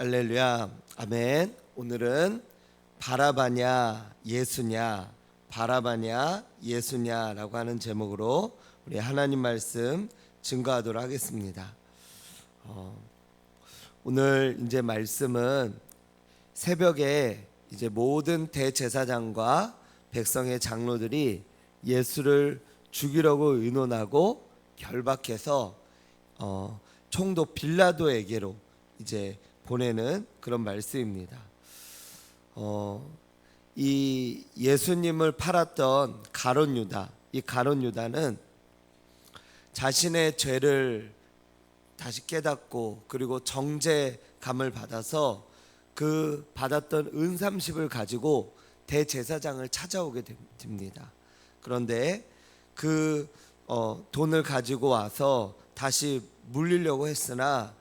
할렐루야, 아멘. 오늘은 바라바냐 예수냐, 바라바냐 예수냐라고 하는 제목으로 우리 하나님 말씀 증거하도록 하겠습니다. 오늘 이제 말씀은 새벽에 이제 모든 대제사장과 백성의 장로들이 예수를 죽이려고 의논하고 결박해서 총독 빌라도에게로 이제 보내는 그런 말씀입니다. 이 예수님을 팔았던 가룟 유다, 이 가룟 유다는 자신의 죄를 다시 깨닫고 그리고 정죄감을 받아서 그 받았던 은30을 가지고 대제사장을 찾아오게 됩니다. 그런데 그 돈을 가지고 와서 다시 물리려고 했으나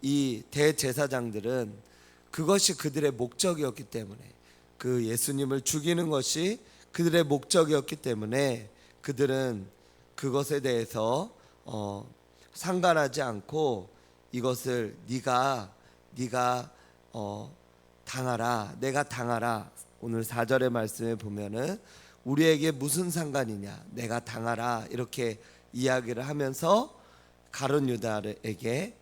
이 대제사장들은 그것이 그들의 목적이었기 때문에, 그 예수님을 죽이는 것이 그들의 목적이었기 때문에 그들은 그것에 대해서 상관하지 않고 이것을 네가 당하라, 내가 당하라. 오늘 4절의 말씀에 보면은 우리에게 무슨 상관이냐, 내가 당하라, 이렇게 이야기를 하면서 가룟 유다에게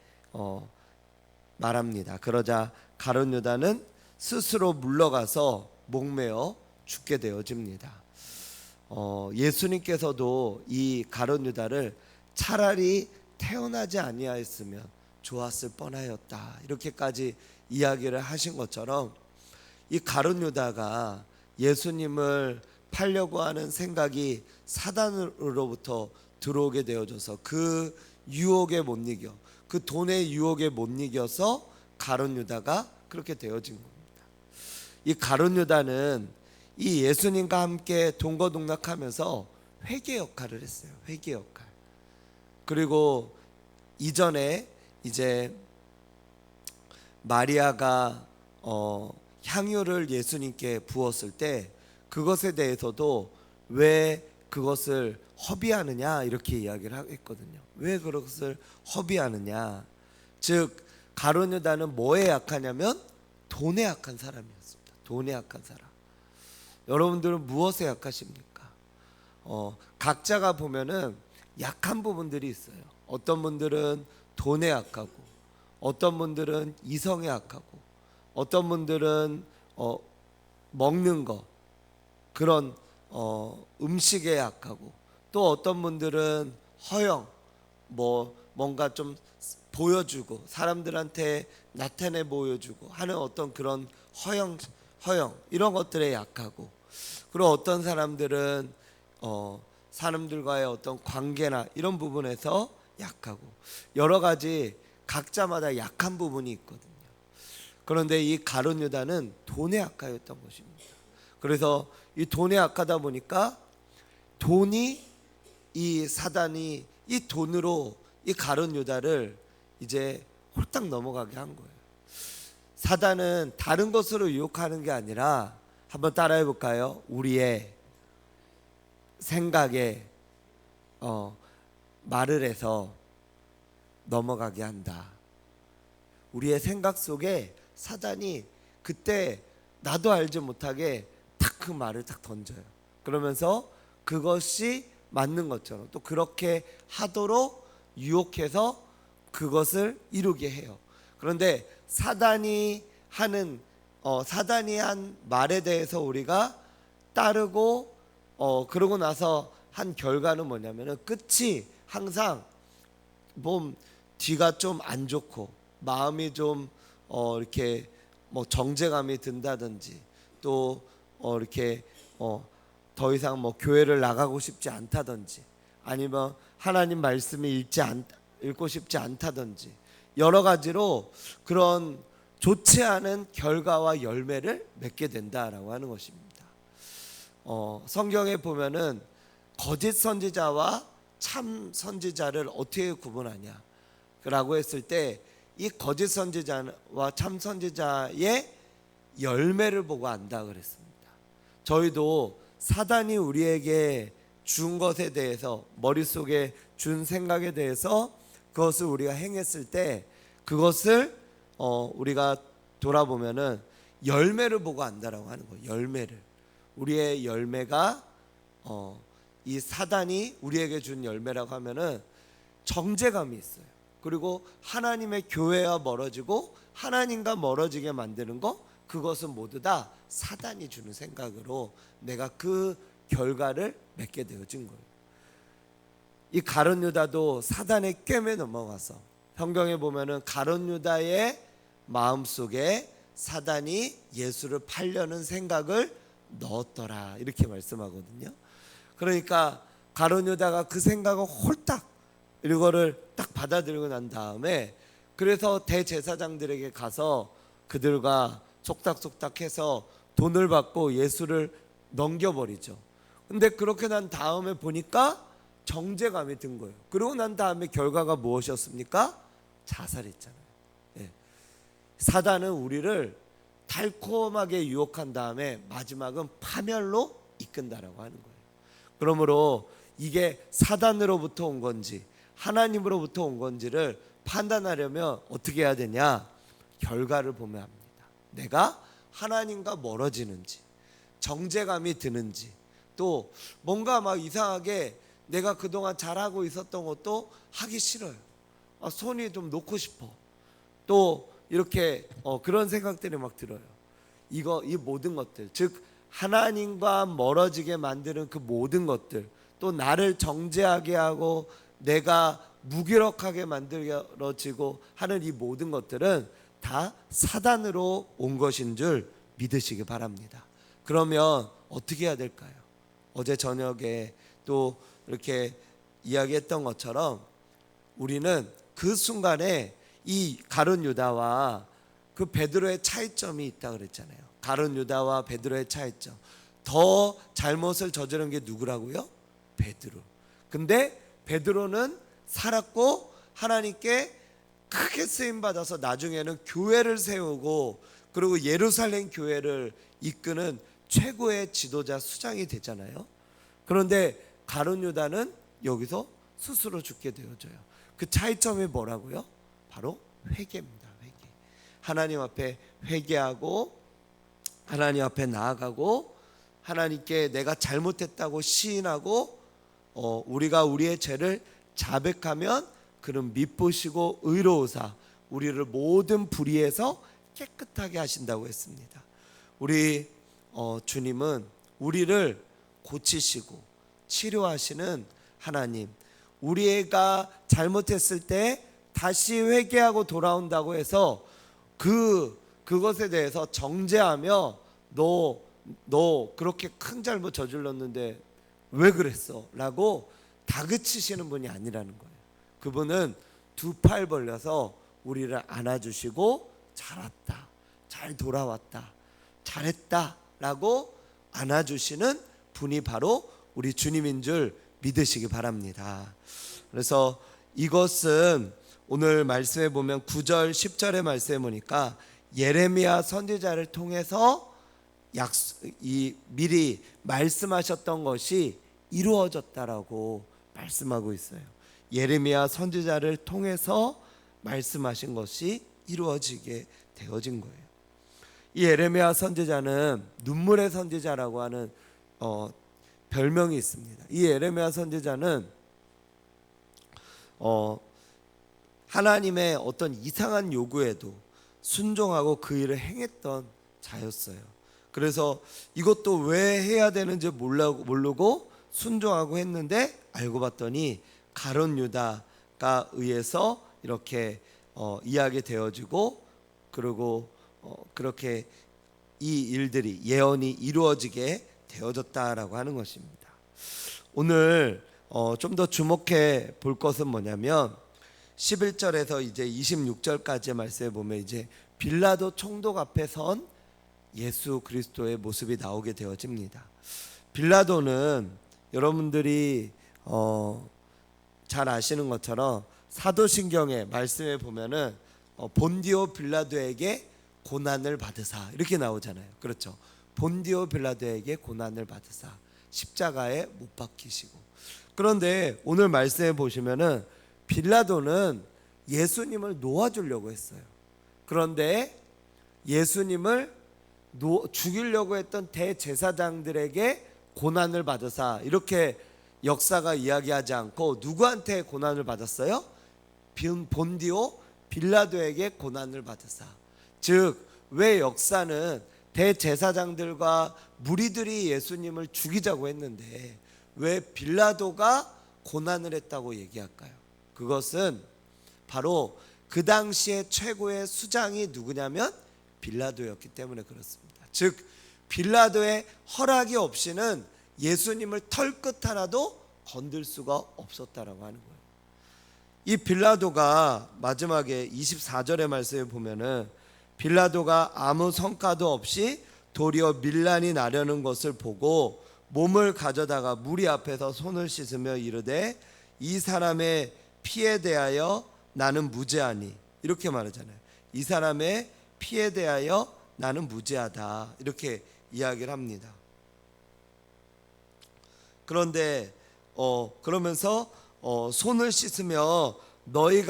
말합니다. 그러자 가룟 유다는 스스로 물러가서 목매어 죽게 되어집니다. 예수님께서도 이 가룟 유다를 차라리 태어나지 아니하였으면 좋았을 뻔하였다, 이렇게까지 이야기를 하신 것처럼 이 가룟 유다가 예수님을 팔려고 하는 생각이 사단으로부터 들어오게 되어져서 그 유혹에 못 이겨, 그 돈의 유혹에 못 이겨서 가룟 유다가 그렇게 되어진 겁니다. 이 가룟 유다는 이 예수님과 함께 동거동락하면서 회계 역할을 했어요. 회계 역할. 그리고 이전에 이제 마리아가 향유를 예수님께 부었을 때 그것에 대해서도 왜 그것을 허비하느냐, 이렇게 이야기를 했거든요. 왜 그것을 허비하느냐, 즉 가룟 유다는 뭐에 약하냐면 돈에 약한 사람이었습니다. 돈에 약한 사람. 여러분들은 무엇에 약하십니까? 각자가 보면은 약한 부분들이 있어요. 어떤 분들은 돈에 약하고, 어떤 분들은 이성에 약하고, 어떤 분들은 먹는 거, 그런 음식에 약하고, 또 어떤 분들은 허영, 뭔가 좀 보여주고 사람들한테 나타내 보여주고 하는 어떤 그런 허영 이런 것들에 약하고, 그리고 어떤 사람들은 사람들과의 어떤 관계나 이런 부분에서 약하고, 여러 가지 각자마다 약한 부분이 있거든요. 그런데 이 가룟 유다는 돈에 약하였던 것입니다. 그래서 이 돈에 약하다 보니까 돈이, 이 사단이 이 돈으로 이 가룟 유다를 이제 홀딱 넘어가게 한 거예요. 사단은 다른 것으로 유혹하는 게 아니라, 한번 따라해 볼까요? 우리의 생각에 말을 해서 넘어가게 한다. 우리의 생각 속에 사단이 그때 나도 알지 못하게 탁 그 말을 딱 던져요. 그러면서 그것이 맞는 것처럼 또 그렇게 하도록 유혹해서 그것을 이루게 해요. 그런데 사단이 한 말에 대해서 우리가 따르고 그러고 나서 한 결과는 뭐냐면은 끝이 항상 뒤가 좀 안 좋고 마음이 좀 이렇게 정죄감이 든다든지, 또 이렇게 더 이상 교회를 나가고 싶지 않다든지, 아니면 하나님 말씀을 읽고 싶지 않다든지, 여러 가지로 그런 좋지 않은 결과와 열매를 맺게 된다라고 하는 것입니다. 성경에 보면은 거짓 선지자와 참 선지자를 어떻게 구분하냐 라고 했을 때, 이 거짓 선지자와 참 선지자의 열매를 보고 안다 그랬습니다. 저희도 사단이 우리에게 준 것에 대해서, 머릿속에 준 생각에 대해서 그것을 우리가 행했을 때 그것을 우리가 돌아보면은 열매를 보고 안다라고 하는 거예요. 열매를. 우리의 열매가 이 사단이 우리에게 준 열매라고 하면은 정죄감이 있어요. 그리고 하나님의 교회와 멀어지고 하나님과 멀어지게 만드는 거, 그것은 모두 다 사단이 주는 생각으로 내가 그 결과를 맺게 되어진 거예요. 이 가룟 유다도 사단의 꿰매 넘어가서, 성경에 보면은 가룟 유다의 마음속에 사단이 예수를 팔려는 생각을 넣었더라, 이렇게 말씀하거든요. 그러니까 가룟 유다가 그 생각을 홀딱 이거를 딱 받아들이고 난 다음에, 그래서 대제사장들에게 가서 그들과 속닥속닥해서 돈을 받고 예수를 넘겨버리죠. 근데 그렇게 난 다음에 보니까 정죄감이 든 거예요. 그러고 난 다음에 결과가 무엇이었습니까? 자살했잖아요. 예. 사단은 우리를 달콤하게 유혹한 다음에 마지막은 파멸로 이끈다라고 하는 거예요. 그러므로 이게 사단으로부터 온 건지 하나님으로부터 온 건지를 판단하려면 어떻게 해야 되냐? 결과를 보면 합니다. 내가 하나님과 멀어지는지, 정죄감이 드는지, 또 뭔가 막 이상하게 내가 그동안 잘하고 있었던 것도 하기 싫어요. 손이 좀 놓고 싶어. 또 이렇게 그런 생각들이 막 들어요. 이 모든 것들, 즉 하나님과 멀어지게 만드는 그 모든 것들, 또 나를 정죄하게 하고 내가 무기력하게 만들어지고 하는 이 모든 것들은 다 사단으로 온 것인 줄 믿으시기 바랍니다. 그러면 어떻게 해야 될까요? 어제 저녁에 또 이렇게 이야기했던 것처럼 우리는 그 순간에 이 가룟 유다와 그 베드로의 차이점이 있다 그랬잖아요. 가룟 유다와 베드로의 차이점. 더 잘못을 저지른 게 누구라고요? 베드로. 근데 베드로는 살았고 하나님께 크게 쓰임 받아서 나중에는 교회를 세우고 그리고 예루살렘 교회를 이끄는 최고의 지도자 수장이 되잖아요. 그런데 가룟 유다는 여기서 스스로 죽게 되어져요. 그 차이점이 뭐라고요? 바로 회개입니다. 회개. 하나님 앞에 회개하고 하나님 앞에 나아가고 하나님께 내가 잘못했다고 시인하고 우리가 우리의 죄를 자백하면 그는 미쁘시고 의로우사 우리를 모든 불의에서 깨끗하게 하신다고 했습니다. 우리 주님은 우리를 고치시고 치료하시는 하나님, 우리가 잘못했을 때 다시 회개하고 돌아온다고 해서 그것에 대해서 정죄하며 너 그렇게 큰 잘못 저질렀는데 왜 그랬어? 라고 다그치시는 분이 아니라는 거예요. 그분은 두 팔 벌려서 우리를 안아주시고 잘 왔다, 잘 돌아왔다, 잘했다 라고 안아주시는 분이 바로 우리 주님인 줄 믿으시기 바랍니다. 그래서 이것은 오늘 말씀에 보면 9절 10절의 말씀에 보니까 예레미야 선지자를 통해서 미리 말씀하셨던 것이 이루어졌다라고 말씀하고 있어요. 예레미야 선지자를 통해서 말씀하신 것이 이루어지게 되어진 거예요. 이 예레미야 선지자는 눈물의 선지자라고 하는 별명이 있습니다. 이 예레미야 선지자는 하나님의 어떤 이상한 요구에도 순종하고 그 일을 행했던 자였어요. 그래서 이것도 왜 해야 되는지 모르고 순종하고 했는데 알고 봤더니 가룟 유다가 의해서 이렇게 이야기 되어지고 그리고 그렇게 이 일들이 예언이 이루어지게 되어졌다라고 하는 것입니다. 오늘 좀 더 주목해 볼 것은 뭐냐면 11절에서 이제 26절까지의 말씀에 보면 이제 빌라도 총독 앞에 선 예수 그리스도의 모습이 나오게 되어집니다. 빌라도는 여러분들이 잘 아시는 것처럼 사도신경의 말씀에 보면은 본디오 빌라도에게 고난을 받으사 이렇게 나오잖아요. 그렇죠. 본디오 빌라도에게 고난을 받으사 십자가에 못 박히시고. 그런데 오늘 말씀에 보시면은 빌라도는 예수님을 놓아주려고 했어요. 그런데 예수님을 죽이려고 했던 대제사장들에게 고난을 받으사, 이렇게 역사가 이야기하지 않고 누구한테 고난을 받았어요? 본디오 빌라도에게 고난을 받으사. 즉, 왜 역사는 대제사장들과 무리들이 예수님을 죽이자고 했는데 왜 빌라도가 고난을 했다고 얘기할까요? 그것은 바로 그 당시에 최고의 수장이 누구냐면 빌라도였기 때문에 그렇습니다. 즉, 빌라도의 허락이 없이는 예수님을 털끝 하나도 건들 수가 없었다라고 하는 거예요. 이 빌라도가 마지막에 24절의 말씀에 보면은 빌라도가 아무 성과도 없이 도리어 밀란이 나려는 것을 보고 몸을 가져다가 무리 앞에서 손을 씻으며 이르되 이 사람의 피에 대하여 나는 무죄하니, 이렇게 말하잖아요. 이 사람의 피에 대하여 나는 무죄하다, 이렇게 이야기를 합니다. 그런데 그러면서 손을 씻으며 너희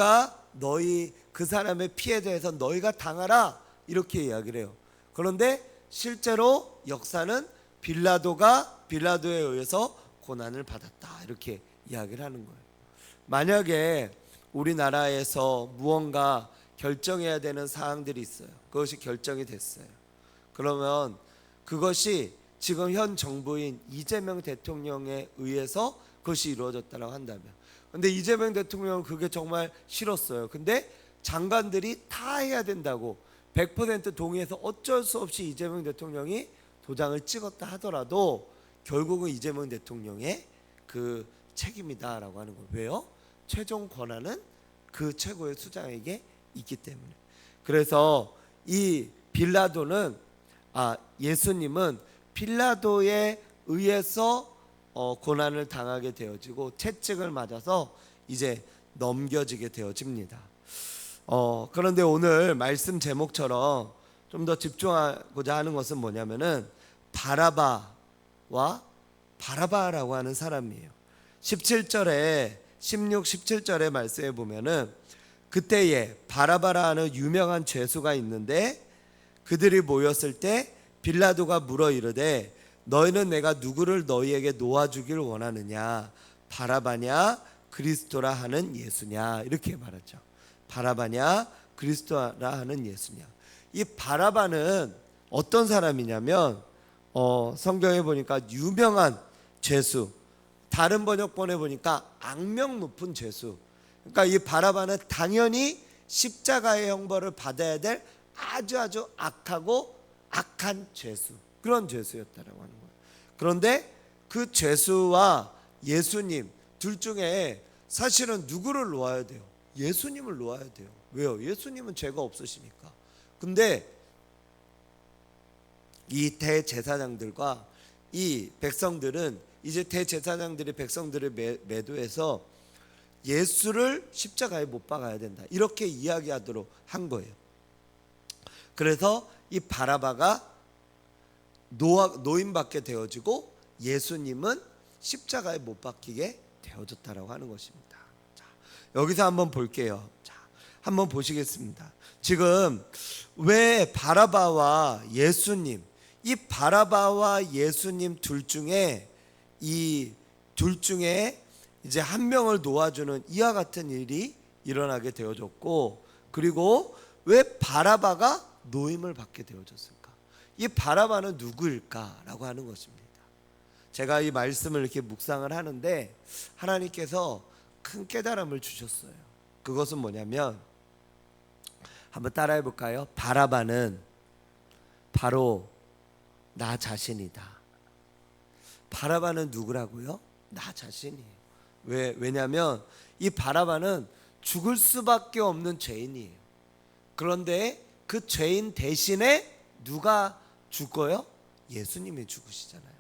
그 사람의 피에 대해서 너희가 당하라, 이렇게 이야기를 해요. 그런데 실제로 역사는 빌라도에 의해서 고난을 받았다, 이렇게 이야기를 하는 거예요. 만약에 우리나라에서 무언가 결정해야 되는 사항들이 있어요. 그것이 결정이 됐어요. 그러면 그것이 지금 현 정부인 이재명 대통령에 의해서 그것이 이루어졌다고 한다면, 근데 이재명 대통령은 그게 정말 싫었어요. 근데 장관들이 다 해야 된다고 100% 동의해서 어쩔 수 없이 이재명 대통령이 도장을 찍었다 하더라도 결국은 이재명 대통령의 그 책임이다라고 하는 거예요. 왜요? 최종 권한은 그 최고의 수장에게 있기 때문에. 그래서 이 예수님은 빌라도에 의해서 고난을 당하게 되어지고 채찍을 맞아서 이제 넘겨지게 되어집니다. 그런데 오늘 말씀 제목처럼 좀 더 집중하고자 하는 것은 뭐냐면은 바라바라고 하는 사람이에요. 17절에 16, 17절의 말씀에 보면은 그때에 바라바라 하는 유명한 죄수가 있는데 그들이 모였을 때 빌라도가 물어 이르되 너희는 내가 누구를 너희에게 놓아주길 원하느냐, 바라바냐 그리스도라 하는 예수냐, 이렇게 말하죠. 바라바냐 그리스도라 하는 예수냐. 이 바라바는 어떤 사람이냐면 성경에 보니까 유명한 죄수, 다른 번역본에 보니까 악명 높은 죄수. 그러니까 이 바라바는 당연히 십자가의 형벌을 받아야 될 아주 악한 죄수, 그런 죄수였다라고 하는 거예요. 그런데 그 죄수와 예수님 둘 중에 사실은 누구를 놓아야 돼요? 예수님을 놓아야 돼요. 왜요? 예수님은 죄가 없으시니까. 근데 이 대제사장들과 이 백성들은 이제 대제사장들이 백성들을 매도해서 예수를 십자가에 못 박아야 된다, 이렇게 이야기하도록 한 거예요. 그래서 이 바라바가 노임받게 되어지고 예수님은 십자가에 못 박히게 되어졌다라고 하는 것입니다. 자, 여기서 한번 볼게요. 자, 한번 보시겠습니다. 지금 왜 바라바와 예수님, 이 바라바와 예수님 둘 중에 이제 한 명을 놓아주는 이와 같은 일이 일어나게 되어졌고, 그리고 왜 바라바가 노임을 받게 되어졌을까? 이 바라바는 누구일까라고 하는 것입니다. 제가 이 말씀을 이렇게 묵상을 하는데 하나님께서 큰 깨달음을 주셨어요. 그것은 뭐냐면, 한번 따라해 볼까요? 바라바는 바로 나 자신이다. 바라바는 누구라고요? 나 자신이에요. 왜냐하면 이 바라바는 죽을 수밖에 없는 죄인이에요. 그런데 그 죄인 대신에 누가 죽어요? 예수님이 죽으시잖아요.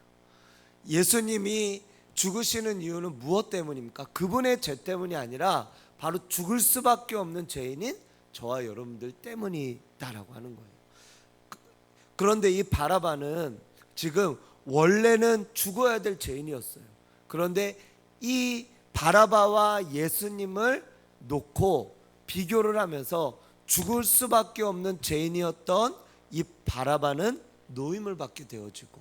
예수님이 죽으시는 이유는 무엇 때문입니까? 그분의 죄 때문이 아니라 바로 죽을 수밖에 없는 죄인인 저와 여러분들 때문이다라고 하는 거예요. 그런데 이 바라바는 지금 원래는 죽어야 될 죄인이었어요. 그런데 이 바라바와 예수님을 놓고 비교를 하면서 죽을 수밖에 없는 죄인이었던 이 바라바는 노임을 받게 되어지고,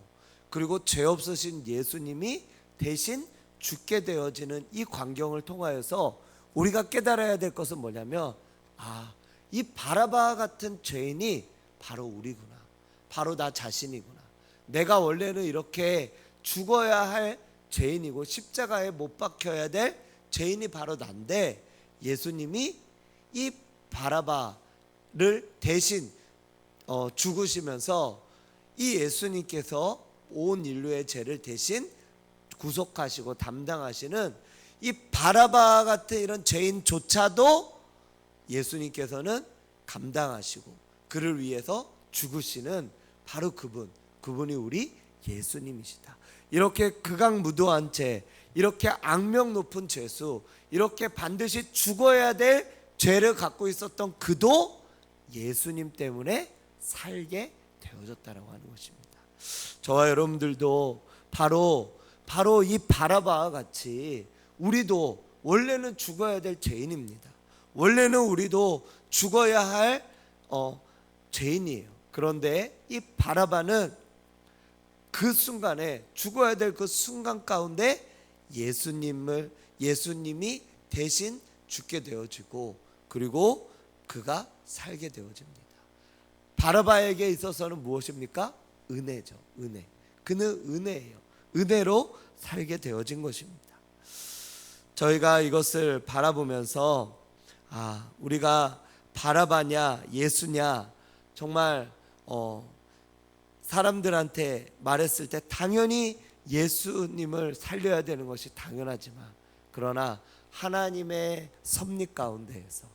그리고 죄 없으신 예수님이 대신 죽게 되어지는 이 광경을 통하여서 우리가 깨달아야 될 것은 뭐냐면, 이 바라바 같은 죄인이 바로 우리구나, 바로 나 자신이구나. 내가 원래는 이렇게 죽어야 할 죄인이고 십자가에 못 박혀야 될 죄인이 바로 난데, 예수님이 이 바라바를 대신 죽으시면서 이 예수님께서 온 인류의 죄를 대신 구속하시고 담당하시는 이 바라바 같은 이런 죄인조차도 예수님께서는 감당하시고 그를 위해서 죽으시는 바로 그분이 우리 예수님이시다. 이렇게 극악무도한 죄, 이렇게 악명 높은 죄수, 이렇게 반드시 죽어야 될 죄를 갖고 있었던 그도 예수님 때문에 살게 되어졌다라고 하는 것입니다. 저와 여러분들도 바로 이 바라바와 같이 우리도 원래는 죽어야 될 죄인입니다. 원래는 우리도 죽어야 할 죄인이에요. 그런데 이 바라바는 그 순간에, 죽어야 될 그 순간 가운데 예수님이 대신 죽게 되어지고, 그리고 그가 살게 되어집니다. 바라바에게 있어서는 무엇입니까? 은혜죠. 은혜. 그는 은혜예요. 은혜로 살게 되어진 것입니다. 저희가 이것을 바라보면서 우리가 바라바냐 예수냐, 정말 사람들한테 말했을 때 당연히 예수님을 살려야 되는 것이 당연하지만, 그러나 하나님의 섭리 가운데에서,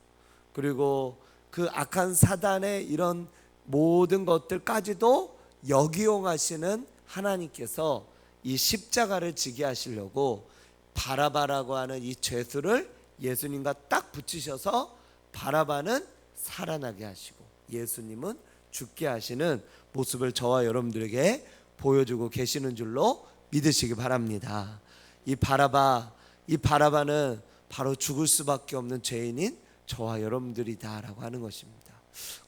그리고 그 악한 사단의 이런 모든 것들까지도 역이용하시는 하나님께서 이 십자가를 지게 하시려고 바라바라고 하는 이 죄수를 예수님과 딱 붙이셔서 바라바는 살아나게 하시고 예수님은 죽게 하시는 모습을 저와 여러분들에게 보여주고 계시는 줄로 믿으시기 바랍니다. 이 바라바는 바로 죽을 수밖에 없는 죄인인 저와 여러분들이다라고 하는 것입니다.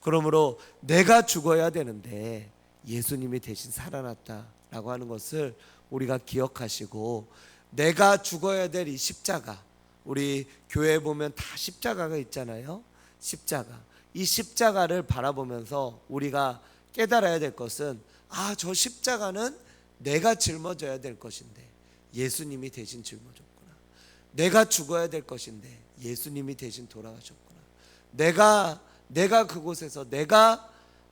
그러므로 내가 죽어야 되는데 예수님이 대신 살아났다라고 하는 것을 우리가 기억하시고, 내가 죽어야 될 이 십자가, 우리 교회에 보면 다 십자가가 있잖아요. 이 십자가를 바라보면서 우리가 깨달아야 될 것은, 저 십자가는 내가 짊어져야 될 것인데 예수님이 대신 짊어졌구나. 내가 죽어야 될 것인데 예수님이 대신 돌아가셨구나. 내가 그곳에서 내가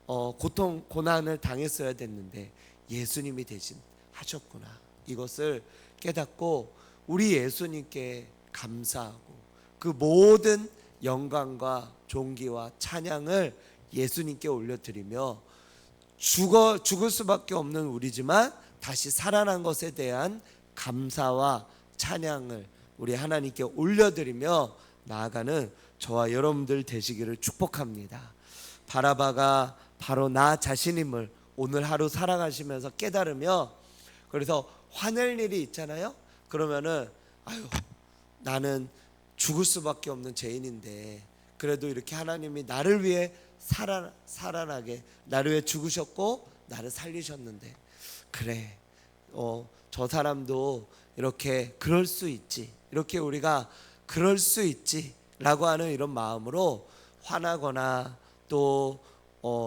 고난을 당했어야 됐는데 예수님이 대신 하셨구나. 이것을 깨닫고 우리 예수님께 감사하고 그 모든 영광과 존귀와 찬양을 예수님께 올려드리며, 죽을 수밖에 없는 우리지만 다시 살아난 것에 대한 감사와 찬양을 우리 하나님께 올려드리며 나아가는 저와 여러분들 되시기를 축복합니다. 바라바가 바로 나 자신임을 오늘 하루 살아가시면서 깨달으며, 그래서 화낼 일이 있잖아요. 그러면은 나는 죽을 수밖에 없는 죄인인데 그래도 이렇게 하나님이 나를 위해 살아나게, 나를 위해 죽으셨고 나를 살리셨는데, 그래 저 사람도 이렇게 그럴 수 있지, 이렇게 우리가 그럴 수 있지 라고 하는 이런 마음으로 화나거나 또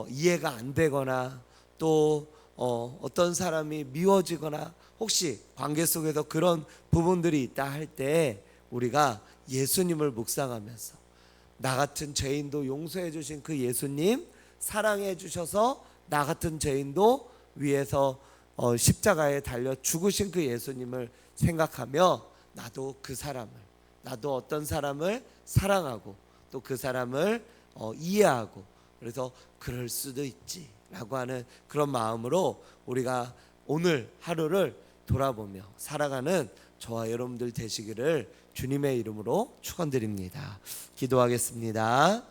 이해가 안 되거나 또 어떤 사람이 미워지거나 혹시 관계 속에서 그런 부분들이 있다 할 때 우리가 예수님을 묵상하면서, 나 같은 죄인도 용서해 주신 그 예수님, 사랑해 주셔서 나 같은 죄인도 위에서 십자가에 달려 죽으신 그 예수님을 생각하며 나도 어떤 사람을 사랑하고 또 그 사람을 이해하고, 그래서 그럴 수도 있지 라고 하는 그런 마음으로 우리가 오늘 하루를 돌아보며 살아가는 저와 여러분들 되시기를 주님의 이름으로 축원드립니다. 기도하겠습니다.